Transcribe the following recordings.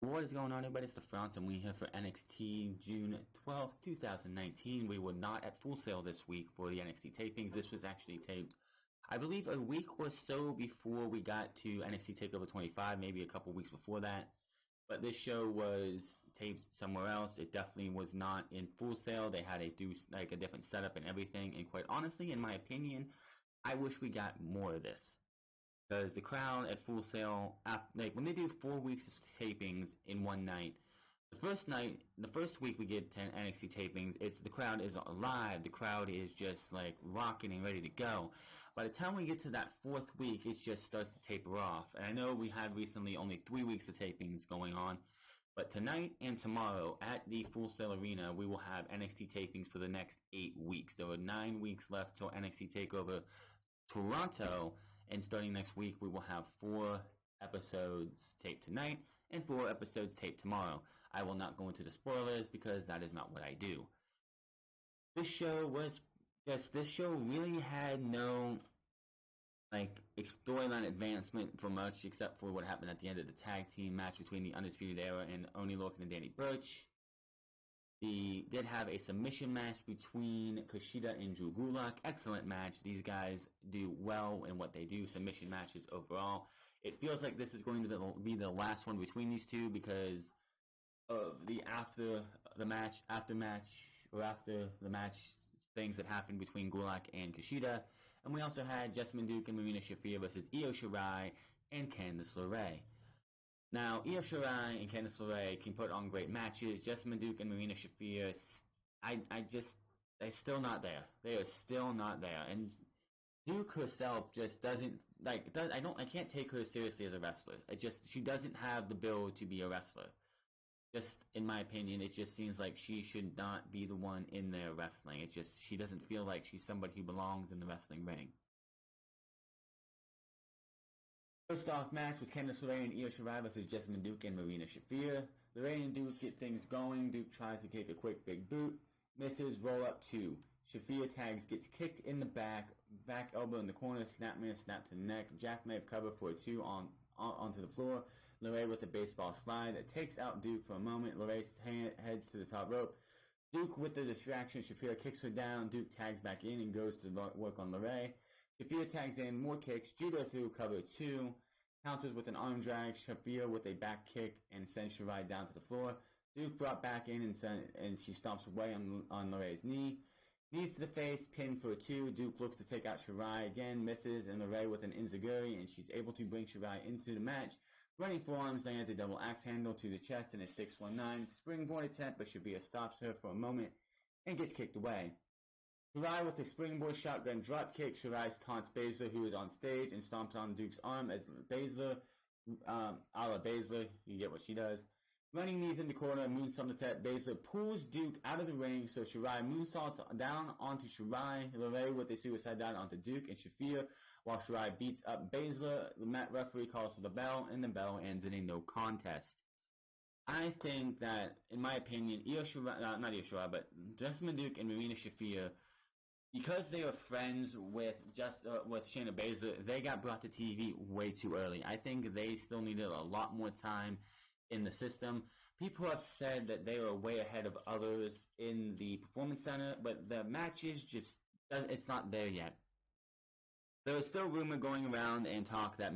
What is going on, everybody? It's the France, and we're here for NXT June 12th, 2019. We were not at Full Sail this week for the NXT tapings. This was actually taped, I believe, a week or so before we got to NXT TakeOver 25, maybe a couple weeks before that. But this show was taped somewhere else. It definitely was not in Full Sail. They had to do like a different setup and everything. And quite honestly, in my opinion, I wish we got more of this. Because the crowd at Full Sail, like when they do 4 weeks of tapings in one night, the first week we get 10 NXT tapings, the crowd is alive. The crowd is just like rocking and ready to go. By the time we get to that fourth week, it just starts to taper off. And I know we had recently only 3 weeks of tapings going on, but tonight and tomorrow at the Full Sail Arena, we will have NXT tapings for the next 8 weeks. There are 9 weeks left till NXT TakeOver Toronto, and starting next week we will have 4 episodes taped tonight and 4 episodes taped tomorrow. I will not go into the spoilers because that is not what I do. This show really had no storyline advancement for much except for what happened at the end of the tag team match between the Undisputed Era and Oni Lorcan and Danny Burch. We did have a submission match between KUSHIDA and Drew Gulak. Excellent match. These guys do well in what they do. Submission matches overall. It feels like this is going to be the last one between these two because of the after the match things that happened between Gulak and KUSHIDA. And we also had Jessamyn Duke and Marina Shafir versus Io Shirai and Candice LeRae. Now, Io Shirai and Candice LeRae can put on great matches. Jessamyn Duke and Marina Shafir, they're still not there. They are still not there. And Duke herself just doesn't, I can't take her seriously as a wrestler. She doesn't have the build to be a wrestler. Just, in my opinion, it just seems like she should not be the one in there wrestling. She doesn't feel like she's somebody who belongs in the wrestling ring. First off match was Candice LeRae and Io Shirai versus Jessamyn Duke and Marina Shafir. LeRae and Duke get things going. Duke tries to kick a quick big boot. Misses, roll up 2. Shafir tags, gets kicked in the back elbow in the corner, snap to the neck, jackknife cover for a 2 onto the floor. LeRae with a baseball slide that takes out Duke for a moment. LeRae heads to the top rope. Duke with the distraction. Shafir kicks her down. Duke tags back in and goes to work on LeRae. Shafir tags in, more kicks, judo through, cover 2, counters with an arm drag, Shafir with a back kick, and sends Shirai down to the floor. Duke brought back in and she stomps away on LeRae's knee. Knees to the face, pin for a 2. Duke looks to take out Shirai again, misses, and LeRae with an enziguri, and she's able to bring Shirai into the match. Running forearms, lands a double axe handle to the chest and a 619 springboard attempt, but Shafir stops her for a moment and gets kicked away. Shirai with a springboard shotgun drop kick. Shirai taunts Baszler, who is on stage, and stomps on Duke's arm as Baszler, a la Baszler, you get what she does. Running knees in the corner, moonsault attack. Baszler pulls Duke out of the ring, so Shirai moonsaults down onto Shirai. LeRae with a suicide dive onto Duke and Shafir, while Shirai beats up Baszler. The mat referee calls for the bell, and the bell ends in a no contest. I think that, in my opinion, not Io Shirai, but Jessamyn Duke and Marina Shafir, because they are friends with Shayna Baszler, they got brought to TV way too early. I think they still needed a lot more time in the system. People have said that they are way ahead of others in the Performance Center, but the matches it's not there yet. There is still rumor going around and talk that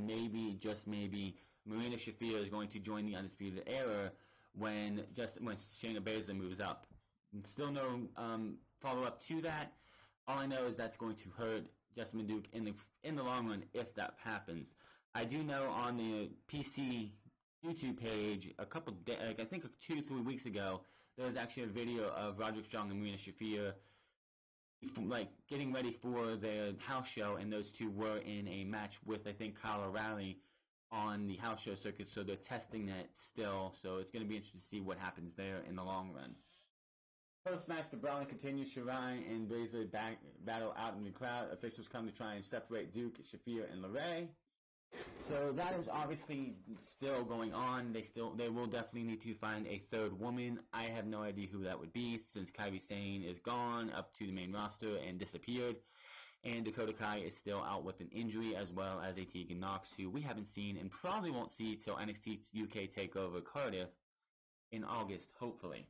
just maybe, Marina Shafir is going to join the Undisputed Era when Shayna Baszler moves up. Still no follow-up to that. All I know is that's going to hurt Jessamyn Duke in the long run if that happens. I do know on the PC YouTube page I think 2-3 weeks ago, there was actually a video of Roderick Strong and Marina Shafir getting ready for their house show, and those two were in a match with, I think, Kyle O'Reilly on the house show circuit, so they're testing that still, so it's going to be interesting to see what happens there in the long run. Post-match, the brawling continues. Shirai and Baszler battle out in the crowd. Officials come to try and separate Duke, Shafir, and LeRae. So that is obviously still going on. They will definitely need to find a third woman. I have no idea who that would be, since Kairi Sane is gone up to the main roster and disappeared. And Dakota Kai is still out with an injury, as well as a Tegan Knox, who we haven't seen and probably won't see till NXT UK TakeOver Cardiff in August, hopefully.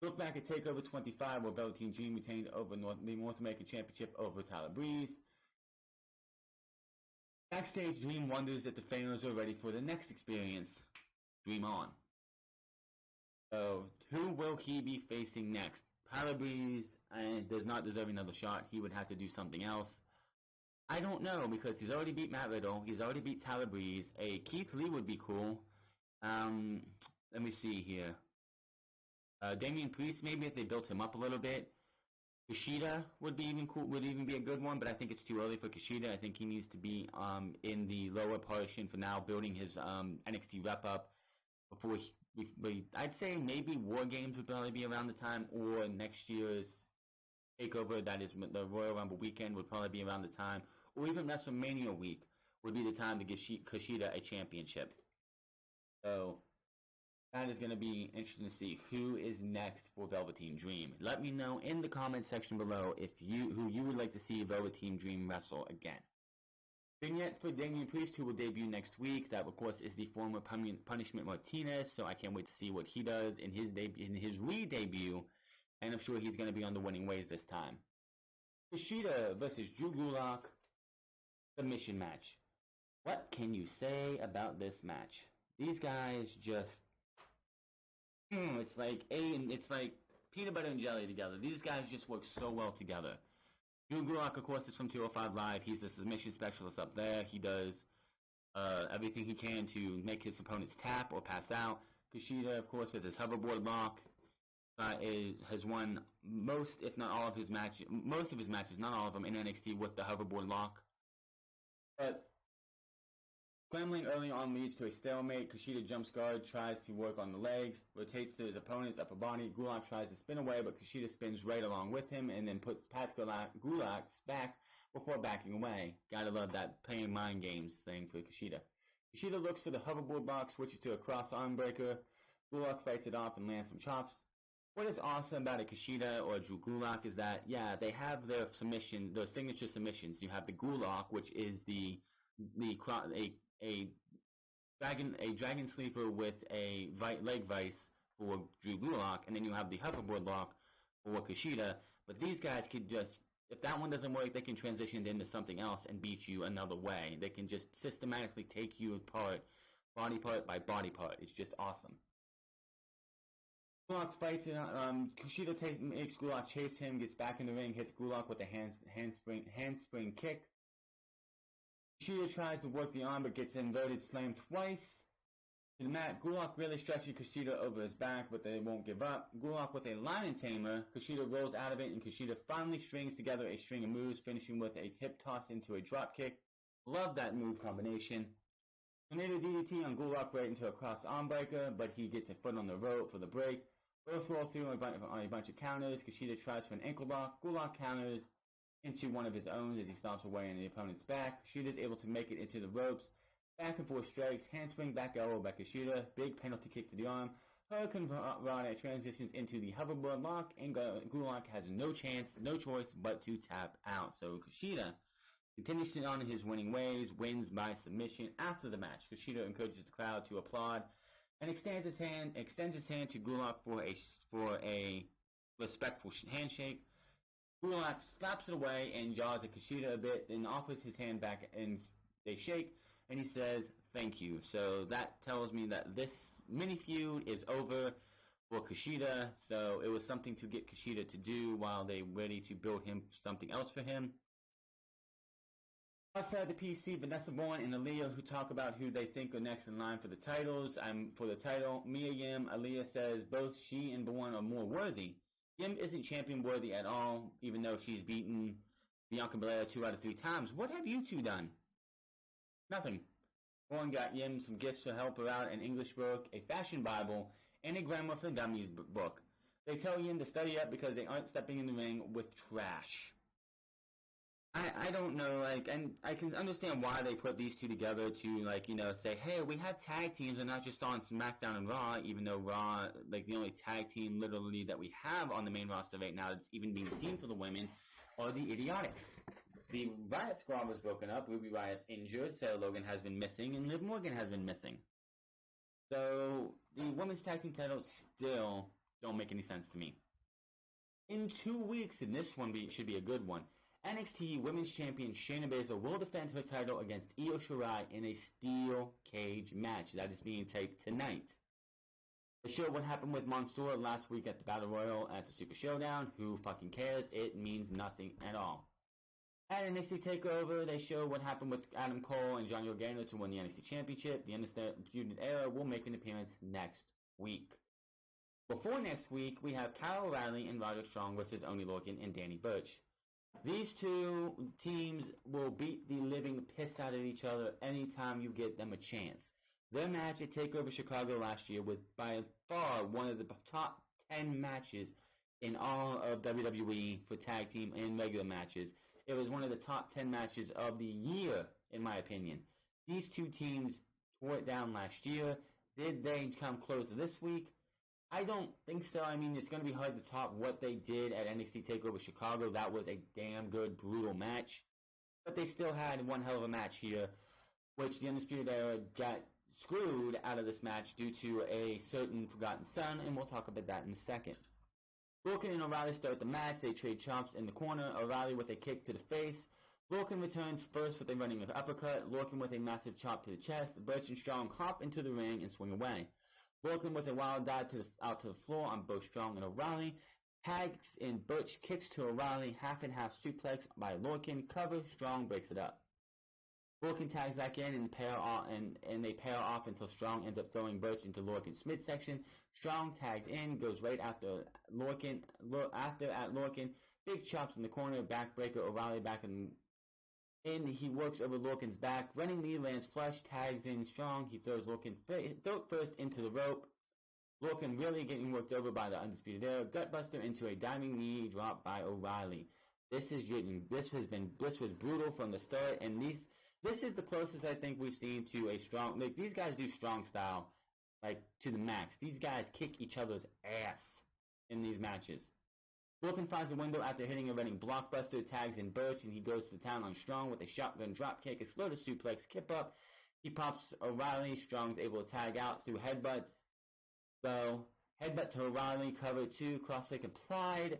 Look back at TakeOver 25, where Velveteen Dream retained over the North American Championship over Tyler Breeze. Backstage, Dream wonders if the fans are ready for the next experience. Dream on. So, who will he be facing next? Tyler Breeze does not deserve another shot. He would have to do something else. I don't know, because he's already beat Matt Riddle. He's already beat Tyler Breeze. A Keith Lee would be cool. Let me see here. Damian Priest, maybe if they built him up a little bit. Kushida would be even cool. Would even be a good one, but I think it's too early for Kushida. I think he needs to be in the lower portion for now, building his NXT rep up before I'd say maybe War Games would probably be around the time, or next year's TakeOver, that is the Royal Rumble weekend, would probably be around the time, or even WrestleMania week would be the time to give Kushida a championship. So that is going to be interesting to see who is next for Velveteen Dream. Let me know in the comment section below who you would like to see Velveteen Dream wrestle again. Vignette for Damian Priest, who will debut next week. That, of course, is the former Punishment Martinez, so I can't wait to see what he does in his re-debut, and I'm sure he's going to be on the winning ways this time. Kushida versus Drew Gulak submission match. What can you say about this match? These guys just... it's like peanut butter and jelly together. These guys just work so well together. Drew Gulak, of course, is from 205 Live. He's a submission specialist up there. He does everything he can to make his opponents tap or pass out. Kushida, of course, with his hoverboard lock, has won most, if not all of his matches, not all of them, in NXT with the hoverboard lock. But scrambling early on leads to a stalemate. Kushida jumps guard, tries to work on the legs, rotates to his opponent's upper body. Gulak tries to spin away, but Kushida spins right along with him and then pats Gulak's back before backing away. Gotta love that playing mind games thing for Kushida. Kushida looks for the hoverboard lock, switches to a cross arm breaker. Gulak fights it off and lands some chops. What is awesome about a Kushida or Drew Gulak is that, yeah, they have their signature submissions. You have the Gulak, which is a dragon sleeper with a leg vice for Drew Gulak, and then you have the hoverboard lock for Kushida. But these guys can just, if that one doesn't work, they can transition into something else and beat you another way. They can just systematically take you apart, body part by body part. It's just awesome. Gulak fights it. Kushida makes Gulak chase him, gets back in the ring, hits Gulak with a handspring kick. Kushida tries to work the arm but gets inverted slam twice. To the mat, Gulak really stretching Kushida over his back, but they won't give up. Gulak with a lion tamer. Kushida rolls out of it, and Kushida finally strings together a string of moves, finishing with a hip toss into a drop kick. Love that move combination. Tornado DDT on Gulak right into a cross arm breaker, but he gets a foot on the rope for the break. Both roll through on a bunch of counters. Kushida tries for an ankle lock. Gulak counters into one of his own as he stomps away on the opponent's back. Kushida is able to make it into the ropes. Back and forth strikes. Handspring back elbow by Kushida. Big penalty kick to the arm. Hurricane Rana transitions into the hoverboard lock, and Gulak has no choice but to tap out. So Kushida continues on his winning ways, wins by submission after the match. Kushida encourages the crowd to applaud and extends his hand to Gulak for a respectful handshake. Gulak slaps it away and jaws at Kushida a bit, then offers his hand back, and they shake, and he says, "Thank you." So that tells me that this mini feud is over for Kushida, so it was something to get Kushida to do while they ready to build him something else for him. Outside the PC, Vanessa Bourne and Aaliyah, who talk about who they think are next in line for the titles. For the title, Mia Yim. Aaliyah says both she and Bourne are more worthy. Yim isn't champion worthy at all, even though she's beaten Bianca Belair 2 out of 3 times. What have you two done? Nothing. Bourne got Yim some gifts to help her out: an English book, a fashion Bible, and a Grammar for Dummies book. They tell Yim to study up because they aren't stepping in the ring with trash. I don't know, and I can understand why they put these two together to, say, hey, we have tag teams and not just on SmackDown and Raw, even though Raw, the only tag team literally that we have on the main roster right now that's even being seen for the women are the Idiotics. The Riot Squad was broken up. Ruby Riot's injured. Sarah Logan has been missing, and Liv Morgan has been missing. So the women's tag team titles still don't make any sense to me. In 2 weeks, and this one should be a good one, NXT Women's Champion Shayna Baszler will defend her title against Io Shirai in a steel cage match that is being taped tonight. They show what happened with Mansoor last week at the Battle Royal at the Super Showdown. Who fucking cares? It means nothing at all. At NXT TakeOver, they show what happened with Adam Cole and Johnny Gargano to win the NXT Championship. The Undisputed Era will make an appearance next week. Before next week, we have Kyle O'Reilly and Roderick Strong versus Oney Lorcan and Danny Burch. These two teams will beat the living piss out of each other anytime you get them a chance. Their match at TakeOver Chicago last year was by far one of the top 10 matches in all of WWE for tag team and regular matches. It was one of the top 10 matches of the year, in my opinion. These two teams tore it down last year. Did they come close this week? I don't think so. I mean, it's going to be hard to top what they did at NXT TakeOver Chicago. That was a damn good, brutal match. But they still had one hell of a match here, which the Undisputed Era got screwed out of this match due to a certain Forgotten Son, and we'll talk about that in a second. Lorcan and O'Reilly start the match. They trade chops in the corner. O'Reilly with a kick to the face. Lorcan returns first with a running uppercut. Lorcan with a massive chop to the chest. Burch and Strong hop into the ring and swing away. Lorcan with a wild dive out to the floor on both Strong and O'Reilly. Tags in Burch kicks to O'Reilly. Half and half suplex by Lorcan. Cover. Strong breaks it up. Lorcan tags back in and they pair off until Strong ends up throwing Burch into Lorcan's midsection. Strong tagged in, goes right after Lorcan. At Lorcan, big chops in the corner, backbreaker. O'Reilly back in. He works over Lorcan's back. Running knee lands flush, tags in Strong. He throws Lorcan throat first into the rope. Lorcan really getting worked over by the Undisputed Era. Gutbuster into a diving knee drop by O'Reilly. This was brutal from the start, and this is the closest I think we've seen to a strong. Like, these guys do strong style, like, to the max. These guys kick each other's ass in these matches. Lorcan finds a window after hitting a running blockbuster, tags in Burch, and he goes to town on Strong with a shotgun dropkick, exploder suplex, kip up. He pops O'Reilly. Strong's able to tag out through headbutts. So, headbutt to O'Reilly, cover 2, crossfake applied.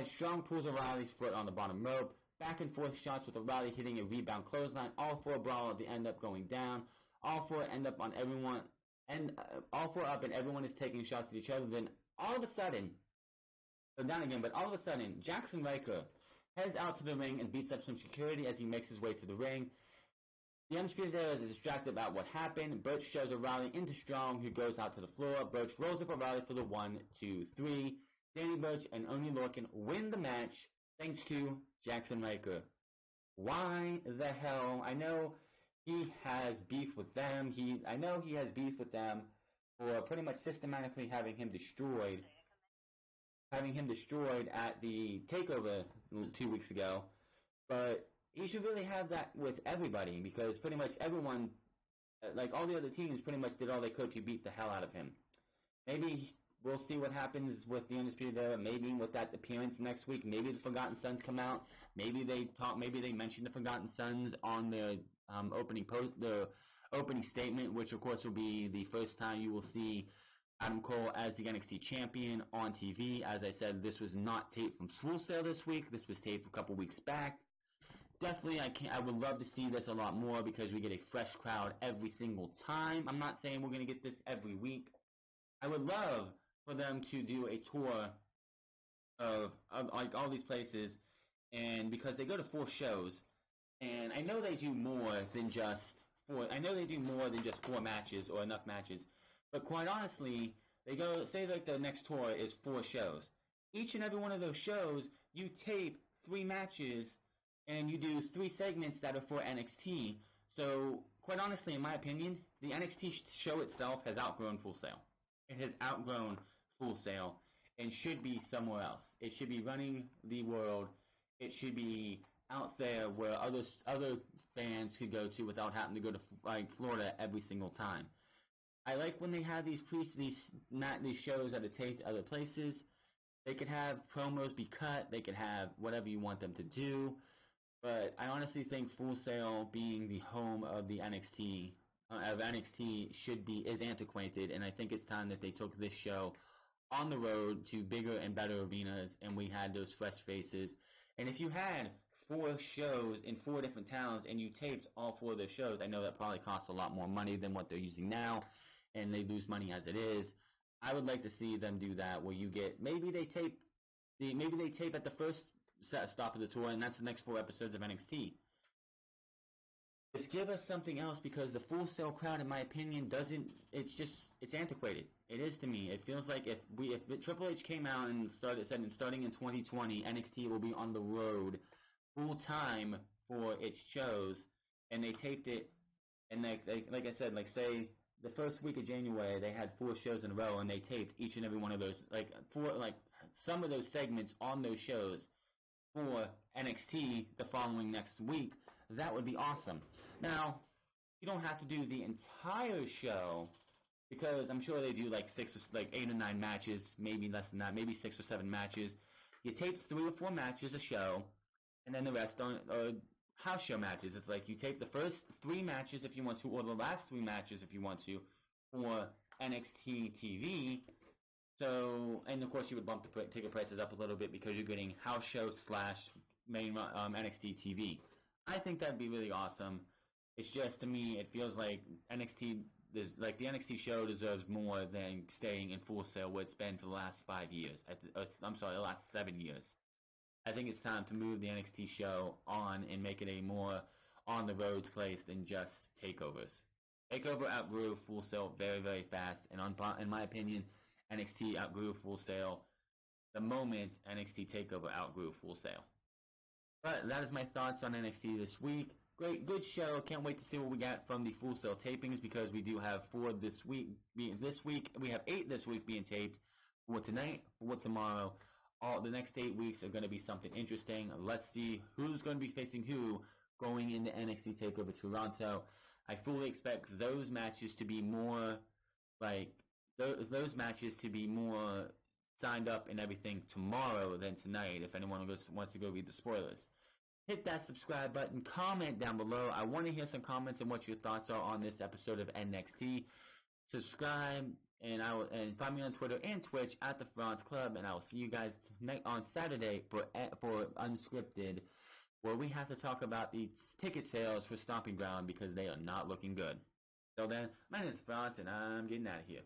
Strong pulls O'Reilly's foot on the bottom rope. Back and forth shots with O'Reilly hitting a rebound clothesline. All four brawl at the end up going down. All four end up on everyone, and all four up, and everyone is taking shots at each other. Then all of a sudden, they're down again. But all of a sudden, Jaxson Ryker heads out to the ring and beats up some security as he makes his way to the ring. The Undisputed Era is distracted about what happened. Burch shoves O'Reilly into Strong, who goes out to the floor. Burch rolls up O'Reilly for the 1, 2, 3. Danny Burch and Oney Lorcan win the match thanks to Jaxson Ryker. Why the hell? I know he has beef with them. I know he has beef with them for pretty much systematically having him destroyed at the TakeOver 2 weeks ago. But he should really have that with everybody, because pretty much everyone, like all the other teams, pretty much did all they could to beat the hell out of him. Maybe we'll see what happens with the Undisputed Era. Maybe with that appearance next week, maybe the Forgotten Sons come out. Maybe they mention the Forgotten Sons on their opening statement, which of course will be the first time you will see Adam Cole as the NXT champion on TV. As I said, this was not taped from Full Sail this week. This was taped a couple weeks back. Definitely, I would love to see this a lot more, because we get a fresh crowd every single time. I'm not saying we're going to get this every week. I would love for them to do a tour of like all these places, and because they go to 4 shows, and I know they do more than just 4. I know they do more than just 4 matches or enough matches, but quite honestly, they go, say like the next tour is 4 shows. Each and every one of those shows, you tape 3 matches, and you do 3 segments that are for NXT. So, quite honestly, in my opinion, the NXT show itself has outgrown Full Sail. It has outgrown Full Sail and should be somewhere else. It should be running the world. It should be out there where other fans could go to without having to go to like Florida every single time. I like when they have these shows that are taped other places. They could have promos be cut. They could have whatever you want them to do. But I honestly think Full Sail, being the home of the NXT, is antiquated, and I think it's time that they took this show on the road to bigger and better arenas, and we had those fresh faces. And if you had 4 shows in 4 different towns and you taped all 4 of those shows, I know that probably costs a lot more money than what they're using now, and they lose money as it is. I would like to see them do that, where you get maybe they tape at the first stop of the tour, and that's the next 4 episodes of NXT. Just give us something else, because the Full Sail crowd, in my opinion, doesn't. It's antiquated. It is to me. It feels like if Triple H came out and starting in 2020, NXT will be on the road full time for its shows, and they taped it, and like I said, like say the first week of January they had 4 shows in a row, and they taped each and every one of those, some of those segments on those shows for NXT the following next week. That would be awesome. Now, you don't have to do the entire show, because I'm sure they do like 8 or 9 matches, maybe less than that, maybe 6 or 7 matches. You tape 3 or 4 matches a show, and then the rest are house show matches. It's like you tape the first 3 matches if you want to, or the last 3 matches if you want to, for NXT TV. So, and of course you would bump the ticket prices up a little bit, because you're getting house show / main NXT TV. I think that'd be really awesome. It's just, to me, it feels like the NXT show deserves more than staying in Full Sail where it's been for the last 5 years. The last 7 years. I think it's time to move the NXT show on and make it a more on the road place than just takeovers. Takeover outgrew Full Sail very, very fast, and in my opinion, NXT outgrew Full Sail the moment NXT Takeover outgrew Full Sail. But that is my thoughts on NXT this week. Good show. Can't wait to see what we got from the Full Sail tapings, because we do have 4 this week. We have 8 this week being taped. For tonight, for tomorrow. All the next 8 weeks are going to be something interesting. Let's see who's going to be facing who going into NXT Takeover Toronto. I fully expect those matches to be more signed up and everything tomorrow than tonight, if anyone wants to go read the spoilers. Hit that subscribe button, comment down below. I want to hear some comments and what your thoughts are on this episode of NXT. Subscribe, and find me on Twitter and Twitch at the France Club, and I will see you guys on Saturday for Unscripted, where we have to talk about the ticket sales for Stomping Ground, because they are not looking good. Till then, my name is France, and I'm getting out of here.